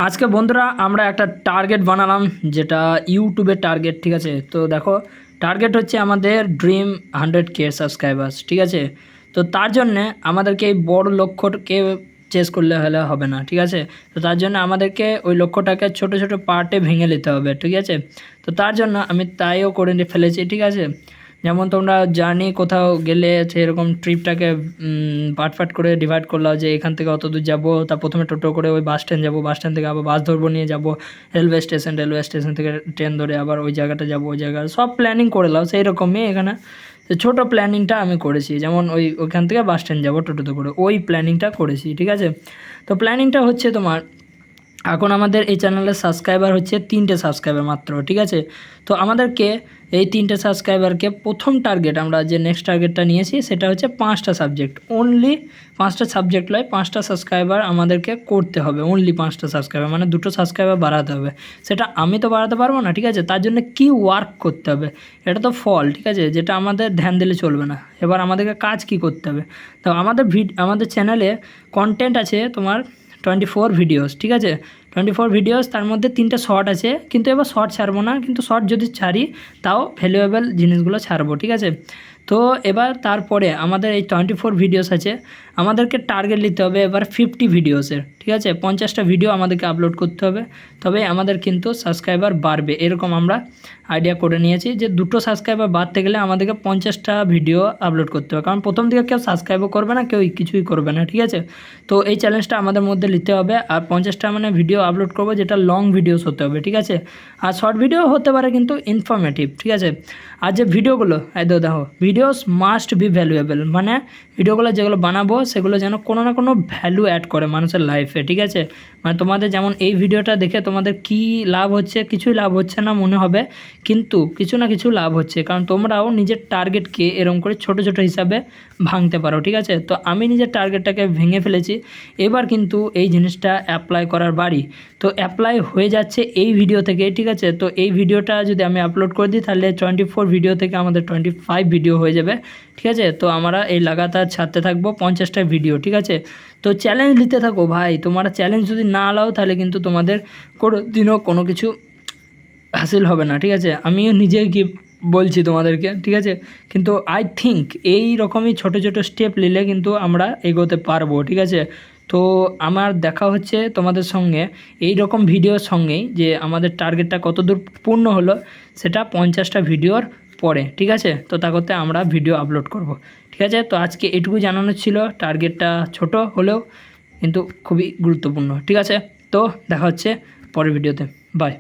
আজকে বন্ধুরা আমরা একটা টার্গেট বানালাম, যেটা ইউটিউবের টার্গেট। ঠিক আছে, তো দেখো টার্গেট হচ্ছে আমাদের ড্রিম 100K সাবস্ক্রাইবার্স। ঠিক আছে, তো তার জন্যে আমাদেরকে এই বড় লক্ষ্যকে চেস করলে হলে হবে না। ঠিক আছে, তো তার জন্য আমাদেরকে ওই লক্ষ্যটাকে ছোট ছোট পার্টে ভেঙে নিতে হবে। ঠিক আছে, তো তার জন্য আমি তাইও করে ফেলেছি। ঠিক আছে, যেমন তোমরা জার্নি কোথাও গেলে সেরকম ট্রিপটাকে পার্ট পার্ট করে ডিভাইড করলাম, যে এখান থেকে অত দূর যাবো, তা প্রথমে টোটো করে ওই বাস স্ট্যান্ড যাবো, বাস স্ট্যান্ড থেকে আবার বাস ধরবো, নিয়ে যাবো রেলওয়ে স্টেশন থেকে ট্রেন ধরে আবার ওই জায়গাটা যাবো, ওই জায়গা সব প্ল্যানিং করে নাও। সেই রকমই এখানে ছোটো প্ল্যানিংটা আমি করেছি, যেমন ওইখান থেকে বাস স্ট্যান্ড যাবো টোটোতে করে, ওই প্ল্যানিংটা করেছি। ঠিক আছে, তো প্ল্যানিংটা হচ্ছে তোমার এখন আমাদের এই চ্যানেলের সাবস্ক্রাইবার হচ্ছে 3টে সাবস্ক্রাইবার মাত্র। ঠিক আছে, তো আমাদেরকে এই 3টে সাবস্ক্রাইবারকে প্রথম টার্গেট আমরা যে নেক্সট টার্গেটটা নিয়েছি সেটা হচ্ছে 5টা সাবজেক্ট, অনলি 5টা সাবজেক্ট নয়, 5টা সাবস্ক্রাইবার আমাদেরকে করতে হবে। অনলি 5টা সাবস্ক্রাইবার মানে 2টো সাবস্ক্রাইবার বাড়াতে হবে। সেটা আমি তো বাড়াতে পারবো না। ঠিক আছে, তার জন্য কি ওয়ার্ক করতে হবে এটা তো ফল। ঠিক আছে, যেটা আমাদের ধ্যান দিলে চলবে না। এবার আমাদেরকে কাজ কি করতে হবে, তো আমাদের চ্যানেলে কন্টেন্ট আছে তোমার 24 ভিডিওস। ঠিক আছে, 24 ভিডিওস, তার মধ্যে 3টে শর্ট আছে, কিন্তু এবার শর্ট ছাড়বো না, কিন্তু শর্ট যদি ছাড়ি তাও ভ্যালুয়েবল জিনিসগুলো ছাড়বো। ঠিক আছে, তো এবার তারপরে আমাদের এই 24 ভিডিওস আছে, আমাদেরকে টার্গেট নিতে হবে এবার 50 ভিডিওসের। ঠিক আছে, 50টা ভিডিও আমাদেরকে আপলোড করতে হবে, তবে আমাদের কিন্তু সাবস্ক্রাইবার বাড়বে। এরকম আমরা আইডিয়া করে নিয়েছি যে 2টো সাবস্ক্রাইবার বাড়তে গেলে আমাদেরকে 50টা ভিডিও আপলোড করতে হবে, কারণ প্রথম দিকে কেউ সাবস্ক্রাইবও করবে না, কেউ কিছুই করবে না। ঠিক আছে, তো এই চ্যালেঞ্জটা আমাদের মধ্যে নিতে হবে। আর 50টা মানে ভিডিও আপলোড করবো, যেটা লং ভিডিওস হতে হবে। ঠিক আছে, আর শর্ট ভিডিও হতে পারে কিন্তু ইনফরমেটিভ। ঠিক আছে, আর যে ভিডিওগুলো দেখো ভিডিওস মাস্ট বি ভ্যালুয়েবল, মানে ভিডিওগুলো যেগুলো বানাবো সেগুলো যেন কোনো না কোনো ভ্যালু অ্যাড করে মানুষের লাইফে। ঠিক আছে, মানে তোমাদের যেমন এই ভিডিওটা দেখে তোমাদের কি লাভ হচ্ছে, কিছুই লাভ হচ্ছে না মনে হবে, কিন্তু কিছু না কিছু লাভ হচ্ছে, কারণ তোমরাও নিজের টার্গেটকে এরকম করে ছোট ছোট হিসাবে ভাঙতে পারো। ঠিক আছে, তো আমি নিজের টার্গেটটাকে ভেঙে ফেলেছি, এবার কিন্তু এই জিনিসটা অ্যাপ্লাই করার বাড়ি। তো অ্যাপ্লাই হয়ে যাচ্ছে এই ভিডিও থেকে। ঠিক আছে, তো এই ভিডিওটা যদি আমি আপলোড করে দিই তাহলে 24 ভিডিও থেকে আমাদের 25 ভিডিও হয়ে যাবে। ঠিক আছে, তো আমরা এই লাগাতার ছাড়তে থাকবো 50টা ভিডিও। ঠিক আছে, তো চ্যালেঞ্জ নিতে থাকো ভাই, তোমরা চ্যালেঞ্জ যদি না নাও তাহলে কিন্তু তোমাদের কোনো দিনও কোনো কিছু হাসিল হবে না। ঠিক আছে, আমিও নিজে কি বলছি তোমাদেরকে। ঠিক আছে, কিন্তু আই থিঙ্ক এই রকমই ছোটো ছোটো স্টেপ নিলে কিন্তু আমরা এগোতে পারবো। ঠিক আছে, তো আমার দেখা হচ্ছে তোমাদের সঙ্গে এই রকম ভিডিওর সঙ্গেই, যে আমাদের টার্গেটটা কত দূর পূর্ণ হলো সেটা 50টা ভিডিওর পরে। ঠিক আছে, তো তা করতে আমরা ভিডিও আপলোড করব। ঠিক আছে, তো আজকে এটুকু জানানো ছিল, টার্গেটটা ছোট হলেও কিন্তু খুবই গুরুত্বপূর্ণ। ঠিক আছে, তো দেখা হচ্ছে পরের ভিডিওতে। বাই।